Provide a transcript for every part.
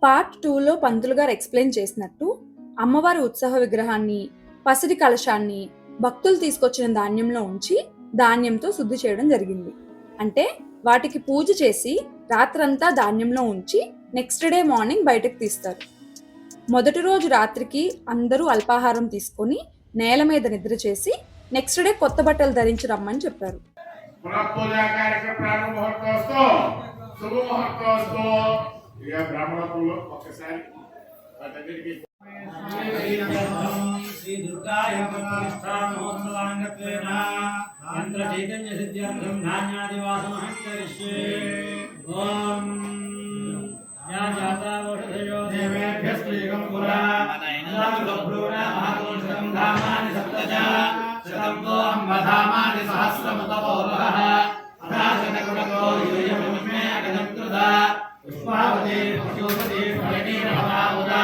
Part 2లో పంతులు గారు explain చేసినట్టు అమ్మవారి ఉత్సవ విగ్రహాన్ని, పసిడి కలశాన్ని భక్తులు తీసుకొచ్చిన ధాన్యంలో ఉంచి ధాన్యంతో శుద్ధి చేయడం జరిగింది. అంటే వాటికి పూజ చేసి రాత్రంతా ధాన్యంలో ఉంచి నెక్స్ట్ డే మార్నింగ్ బయటకు తీస్తారు. మొదటి రోజు రాత్రికి అందరూ అల్పాహారం తీసుకొని నేల మీద నిద్ర చేసి నెక్స్ట్ డే కొత్త బట్టలు ధరించి రమ్మని చెప్పారు. శ్రీ దుర్గాయ ప్రతిష్టామహోత్సవాంగత్వేన యంత్ర చైతన్య సిద్ధ్యర్థం ధాన్యాదివాసమహం కరిష్యే. ఓం యా జాతావోషధయో దేవేభ్యస్త్రీగం పురా అనాగభ్రూణా మహాదోషం ధామాని సప్తజ శతం తో అంబధామాని సహస్రముతపోరః అథాశతగుణతో యూయమస్మే అగదంకృతా పుష్పావతే పుష్యోపతే ఫలనీరభవాముదా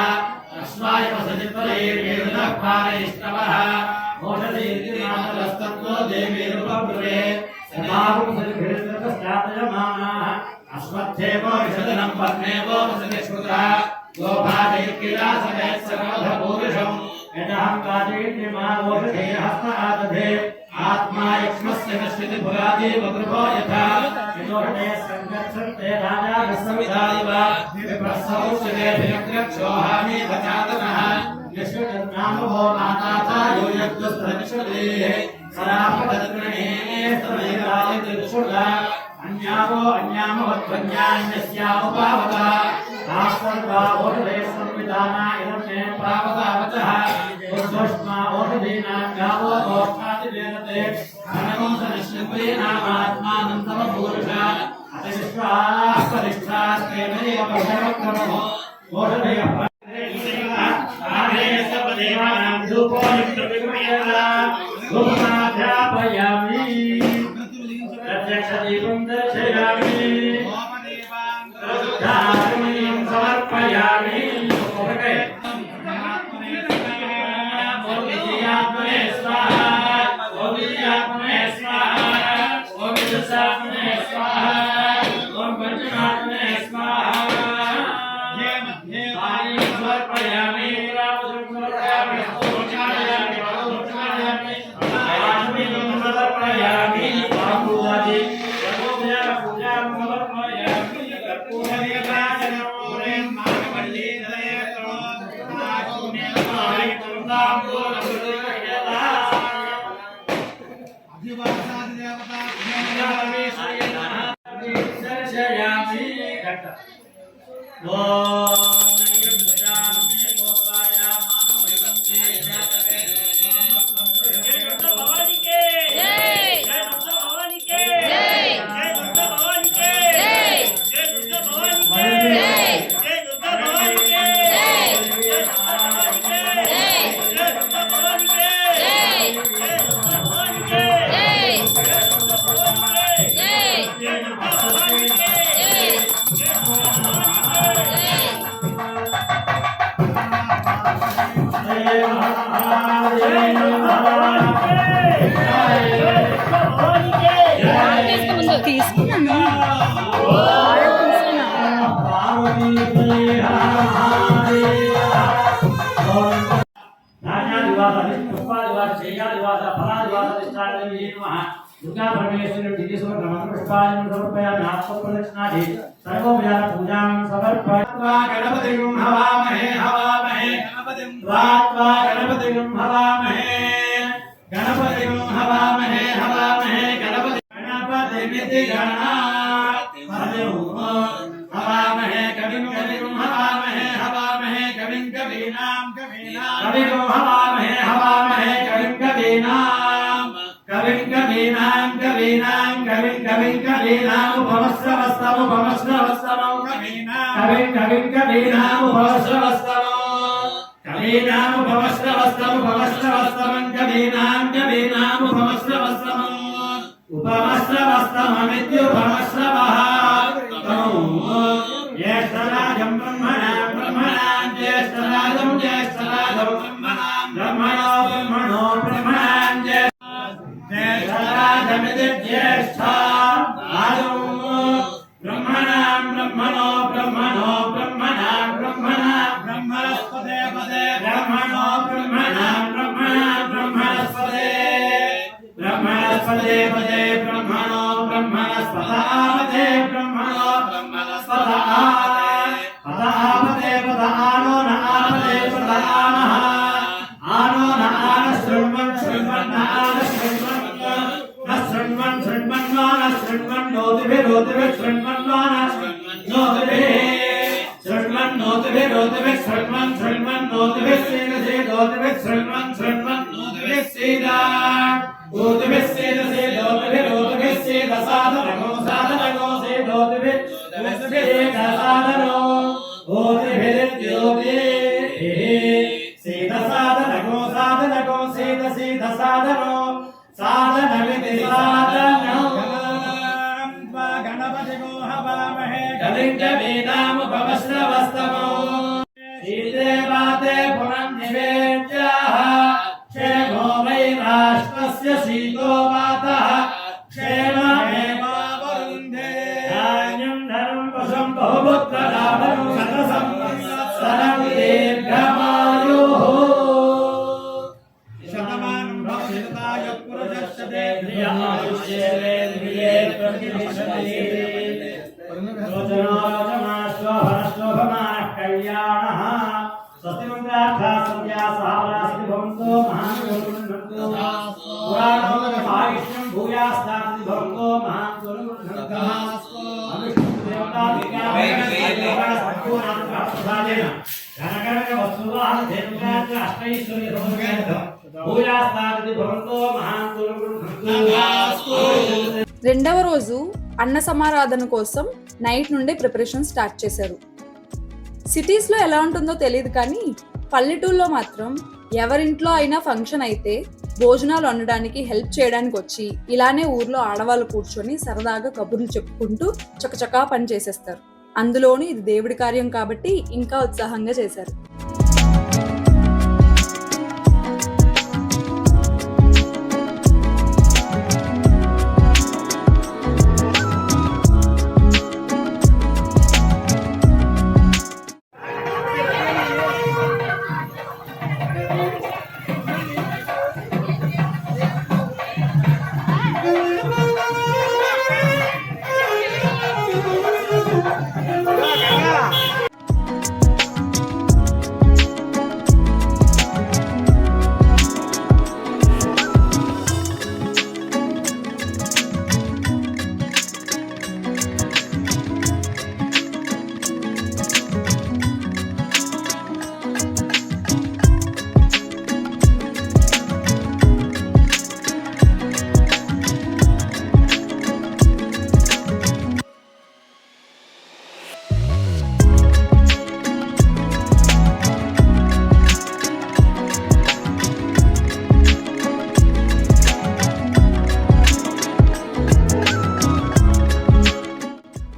అస్మాయ వసతిపరైర్వేదః పారయిష్టవః ఓషధైర్మాతరస్తత్తో దేవీరుపబ్రువే సమాహం సరిభిర్స్తతశ్చాతయమానాః అశ్వత్థేవో విషదనం పద్మేవో వసతి స్మృతః గోభాగైర్కిలాసకైః సర్వధపూరుషం యదహం కాజైర్నిమా ఓషధే హస్త ఆదధే ఆత్మా యక్ష్మస్య నశ్యతి పురాదేవ గృహో యథా యతోషధే సంగచ్చతే రాజా గస్సమిదాయివ విప్రస్సౌష్యతే భిరగ్రక్షోహామి భజాతనః యశ్వజన్నామో మాతాతా యో యజ్ఞస్తనిషదే సరాపదగ్రణే స్తమేరాయ త్రిషుడా అన్యావో అన్యామవత్వన్యాన్యస్యాముపావత ఆస్వర్వా ఓషధే సంవిధానా ఇదం మే ప్రావతావచః ఉద్ధోష్మా ఓషధీనాం గావో ఓష్మాదివేనతే అనగం సనశ్యంప్రీనామాత్మానం తమ పూరుష అత విశ్వాస్పరిష్టాస్కేనైవ పశవక్రమో ఓషధయ ఆదేశపదేవానాం ధూపో నిత్యవిగమయదా ధూపమాధ్యాపయామి ప్రత్యక్షదీపం దర్శయామి ధార్మీయం సమర్పయామి. ఓం విజయాత్మనే స్వాహ, ఓం విజయాత్మనే స్వాహ, ఓం విదుషాత్మనే స్వాహ, ఓం పంచమాత్మనే స్వాహ. సమర్పయామి సమర్పయామి సమర్పయామి బాబువాది పూజా సమర్పయామి కర్పూరనియమానమోరే మానవల్లి దయతో నాకునే మాయితుందాంబో నమృతయదా అధివాసాది దేవతా పుణ్యమేశ్వరయనః దర్శయామి కట్ట. ఓం తీసుకున్నాను. दुर्गा परमेश्वरी पुष्पाजं समर्पयामि आत्मप्रदक्षिणादि सर्वोपचार पूजां समर्पयामि. गणपतिं हवामहे हवामहे गणपतिं त्वा गणपतिं हवामहे गणपतिं हवामहे हवामहे गणपति गणपतिमिति गणात् हवामहे कविं कविं हवामहे हवामहे कविं कवीनां कविं हवामहे हवामहे कविं कवीनां कविं कवीनां कवीनां कविं कविं कवीनां उपवस्त्रवस्त्रमुपवस्त्रवस्त्रमौ कवीनां कविं कविं कवीनां उपवस्त्रवस्त्रमौ कवीनां उपवस्त्रवस्त्रमुपवस्त्रवस्त्रमं कवीनां कवीनां उपवस्त्रवस्त्रमौ उपवस्त्रवस्त्रममित्युपवस्त्रवः ज्येष्ठराजं ब्रह्मणां ब्रह्मणां ज्येष्ठराजं ज्येष्ठराजं ब्रह्मणां ब्रह्मणो ब्रह्मणो ब्रह्मणां ज्येष्ठराजमिति ज्येष्ठा राजं ब्रह्मणां ब्रह्मणो ब्रह्मणो ब्रह्मणां ब्रह्मणां ब्रह्मणस्पते पदे ब्रह्मणो ब्रह्मणस्पदापदे ब्रह्मणो पदापदे पदानो न आपदे पदानः आनो न आन शृण्वन् शृण्वन्नान शृण्वन् न शृण्वन् शृण्वन्नो न शृण्वन् नोतिभिरोतिभिः शृण्वन्नो न नोतिभिः शृण्वन् नोतिभिरोतिभिः शृण्वन् शृण्वन् नोतिभिः सीदसे नोतिभिः शृण्वन् शृण्वन् नोतिभिः सीदा नोतिभिः सीदसे नोतिभिरोतिभिः सीदसादनगो सादनगो से नोतिभिः सीदसादनो नोतिभिरिद्योतिभिः सीदसादनगो सादनगो सीदसीदसादनो साधनमिति साधनो गणपतिगो हवामहे कलिङ्गवीनामुपवस्त्रवस्तमो शीतेवाते पुनः निवेद्याः क्षेमो वै राष्ट्रस्य शीतो वातः क्षेममेवावरुन्धे धान्यं धनं पशुं बहुपुत्रलाभं शतसंवत्सरं दीर्घमायुः शतमानं भवति पुरुषस्य आयुष्येन्द्रिये प्रतिष्ठते रोचनाशोभनशोभमानः कल्याणः स्वस्तिमन्त्रार्था सन्ध्या सावरासिति भवन्तो महान् गुरुर्नन्तो पुराणोपमाविष्णं भूयास्ताति भवन्तो महान् गुरुर्नन्तो రెండవ రోజు అన్న సమారాధన కోసం నైట్ నుండే ప్రిపరేషన్ స్టార్ట్ చేశారు. సిటీస్లో ఎలా ఉంటుందో తెలియదు కానీ పల్లెటూరులో మాత్రం ఎవరింట్లో అయినా ఫంక్షన్ అయితే భోజనాలు వండడానికి హెల్ప్ చేయడానికి వచ్చి ఇలానే ఊర్లో ఆడవాళ్ళు కూర్చొని సరదాగా కబుర్లు చెప్పుకుంటూ చకచకా పని చేసేస్తారు. అందులోని ఇది దేవుడి కార్యం కాబట్టి ఇంకా ఉత్సాహంగా చేశారు.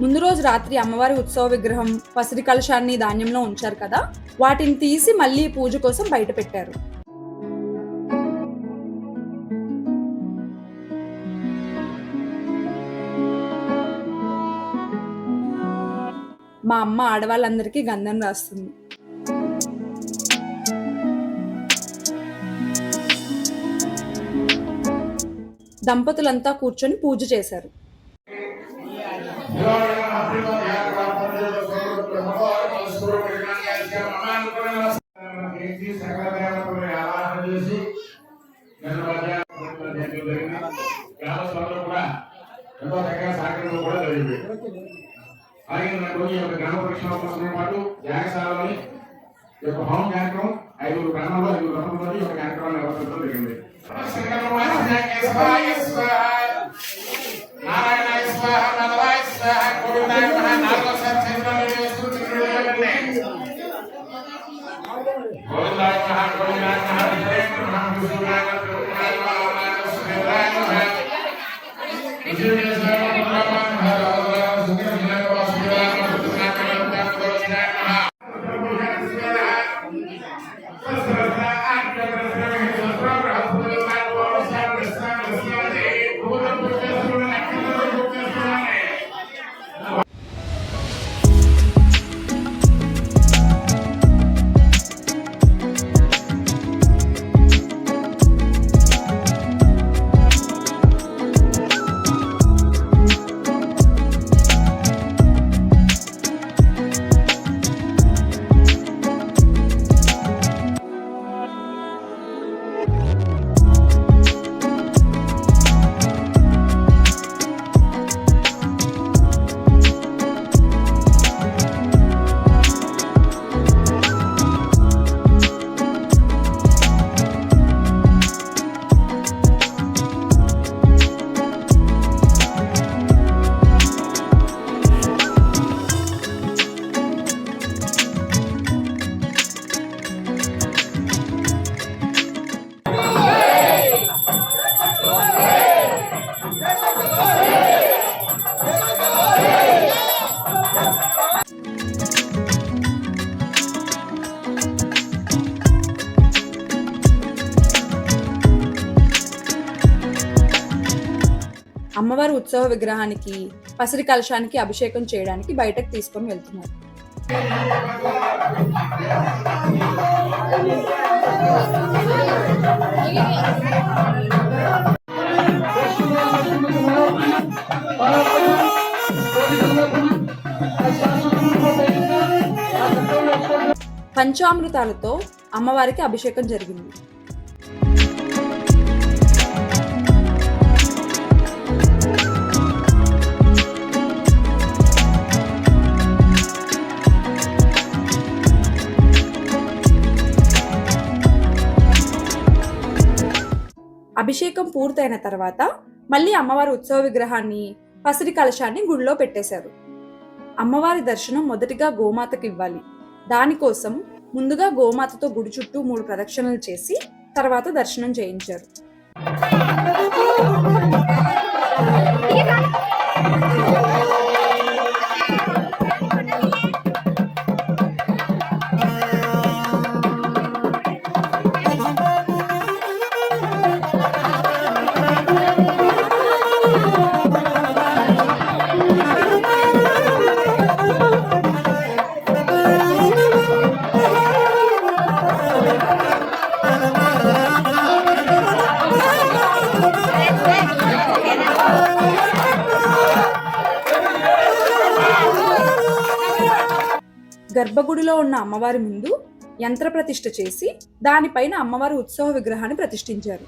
ముందు రోజు రాత్రి అమ్మవారి ఉత్సవ విగ్రహం పసిడి కలశాన్ని ధాన్యంలో ఉంచారు కదా, వాటిని తీసి మళ్ళీ పూజ కోసం బయట పెట్టారు. మా అమ్మ ఆడవాళ్ళందరికీ గంధం రాస్తుంది. దంపతులంతా కూర్చొని పూజ చేశారు. హోమ్ కార్యక్రమం 5 గ్రామాల్లో 5 గ్రామాల్లో ఒక కార్యక్రమాన్ని నిర్వహించడం జరిగింది. అమ్మవారి ఉత్సవ విగ్రహానికి పసిడి కలశానికి అభిషేకం చేయడానికి బయటకు తీసుకొని వెళ్తున్నారు. పంచామృతాలతో అమ్మవారికి అభిషేకం జరిగింది. అభిషేకం పూర్తయిన తర్వాత మళ్ళీ అమ్మవారి ఉత్సవ విగ్రహాన్ని పసిడి కలశాన్ని గుడిలో పెట్టేశారు. అమ్మవారి దర్శనం మొదటిగా గోమాతకు ఇవ్వాలి. దానికోసం ముందుగా గోమాతతో గుడి చుట్టూ 3 ప్రదక్షిణలు చేసి తర్వాత దర్శనం చేయించారు. గర్భగుడిలో ఉన్న అమ్మవారి ముందు యంత్ర ప్రతిష్ఠ చేసి దానిపైన అమ్మవారి ఉత్సవ విగ్రహాన్ని ప్రతిష్ఠించారు.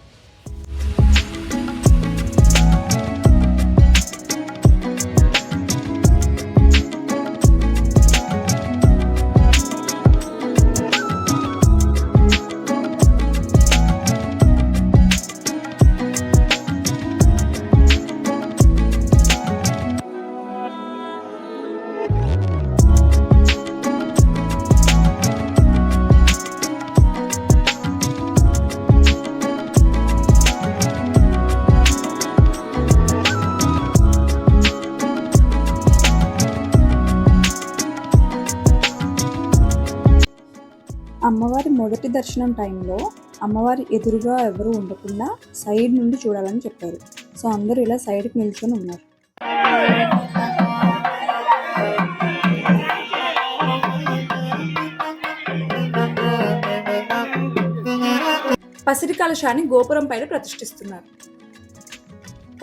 అమ్మవారి మొదటి దర్శనం టైంలో అమ్మవారి ఎదురుగా ఎవరు ఉండకుండా సైడ్ నుండి చూడాలని చెప్పారు. సో అందరూ ఇలా సైడ్కి నిల్చొని ఉన్నారు. పసిడి కలశాన్ని గోపురం పైన ప్రతిష్ఠిస్తున్నారు.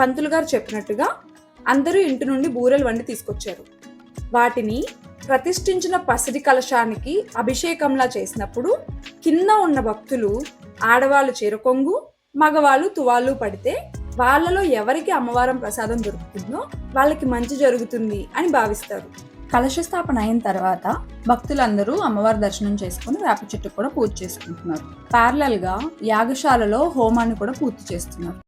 పంతులు గారు చెప్పినట్టుగా అందరూ ఇంటి నుండి బూరెలు వండి తీసుకొచ్చారు. వాటిని ప్రతిష్ఠించిన పసిడి కలశానికి అభిషేకంలా చేసినప్పుడు కింద ఉన్న భక్తులు ఆడవాళ్ళు చీరకొంగు, మగవాళ్ళు తువాళ్ళు పడితే వాళ్ళలో ఎవరికి అమ్మవారం ప్రసాదం దొరుకుతుందో వాళ్ళకి మంచి జరుగుతుంది అని భావిస్తారు. కలశ స్థాపన అయిన తర్వాత భక్తులందరూ అమ్మవారి దర్శనం చేసుకుని వేప చెట్టు కూడా పూజ చేసుకుంటున్నారు. ప్యారలల్ గా యాగశాలలో హోమాన్ని కూడా పూర్తి చేస్తున్నారు.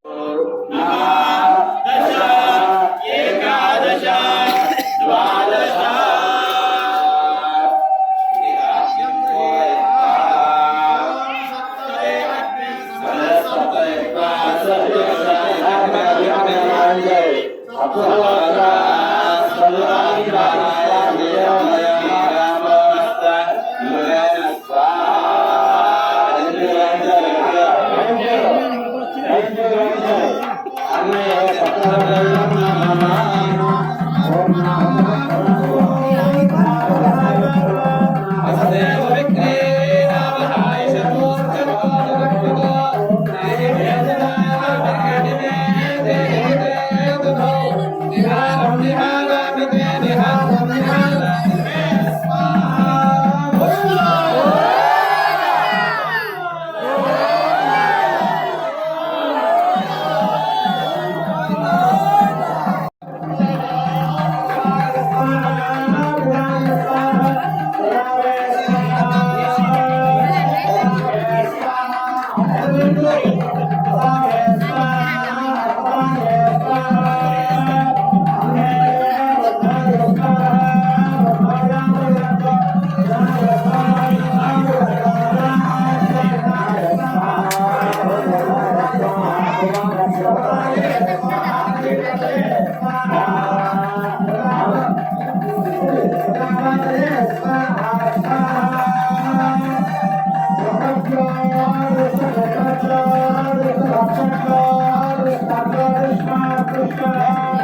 Krishna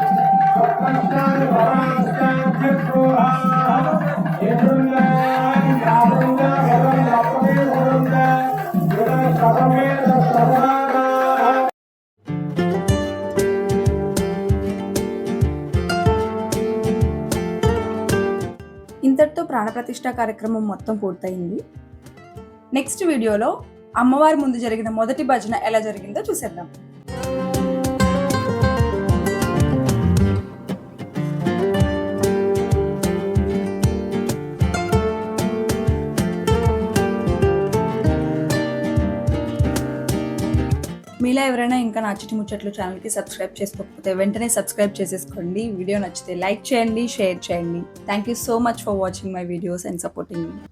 ఇంతటితో ప్రాణప్రతిష్ఠ కార్యక్రమం మొత్తం పూర్తయింది. నెక్స్ట్ వీడియోలో అమ్మవారి ముందు జరిగిన మొదటి భజన ఎలా జరిగిందో చూసేద్దాం. మీలో ఎవరైనా ఇంకా నా చిట్టి ముచ్చట్లు ఛానల్కి సబ్స్క్రైబ్ చేసుకోకపోతే వెంటనే సబ్స్క్రైబ్ చేసేసుకోండి. వీడియో నచ్చితే లైక్ చేయండి, షేర్ చేయండి. Thank you so much for watching my videos and supporting me.